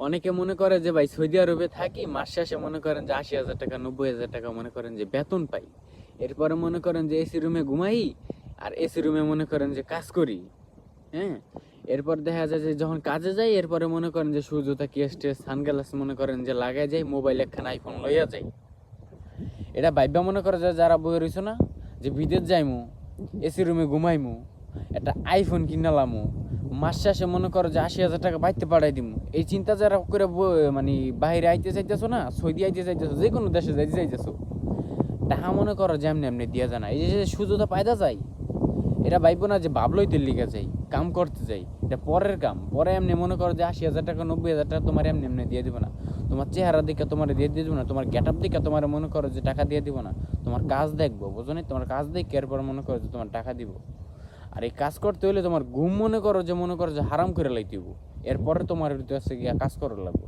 অনেকে মনে করে যে ভাই সৌদি আরবে থাকি, মাস শেষে মনে করেন যে ৮০,০০০ টাকা ৯০,০০০ টাকা মনে করেন যে বেতন পাই। এরপরে মনে করেন যে এসি রুমে ঘুমাই, আর এসি রুমে মনে করেন যে কাজ করি। হ্যাঁ, এরপর দেখা যায় যে যখন কাজে যাই, এরপরে মনে করেন যে শু জুতা কেস টেস সানগ্লাস মনে করেন যে লাগাই যাই, মোবাইল একখানা আইফোন লইয়া যাই। এটা ভাইবা মনে করে যে যারা বই রইছো না, যে বিদেশ যাইমু, এসি রুমে ঘুমাইমু, একটা আইফোন কিনালামু, মাস শেষে মনে করো যে ৮০,০০০ টাকা বাইতে পাঠাই দিমু, এই চিন্তা যারা করে মানে বাইরে আইতে চাইতেছো না, সৌদি আইতে চাইতেছো, যে কোনো দেশে যাইতে চাইতেছো, টাকা মনে করো যে এমনি এমনি দিয়া জানা, এই যে সুযোগটা পায়দা যায়, এরা ভাইবো না যে ভাবলইতে লিখে যাই, কাম করতে যাই, এটা পরের কাম। পরে এমনি মনে করো যে ৮০,০০০ টাকা ৯০,০০০ টাকা তোমার এমনি এমনি দিয়ে দিব না। তোমার চেহারা দেখে তোমার দিয়ে দিব না, তোমার গেট আপ দেখে তোমার মনে করো যে টাকা দিয়ে দিব না। তোমার কাজ দেখবো, বুঝো নি? তোমার কাজ দেখে এরপর মনে করো যে তোমার টাকা দিব। আর এই কাজ করতে হলে তোমার ঘুম মনে করো যে হারাম করে লাইতে হইব, এরপরে তোমার কাজ করা লাগবে।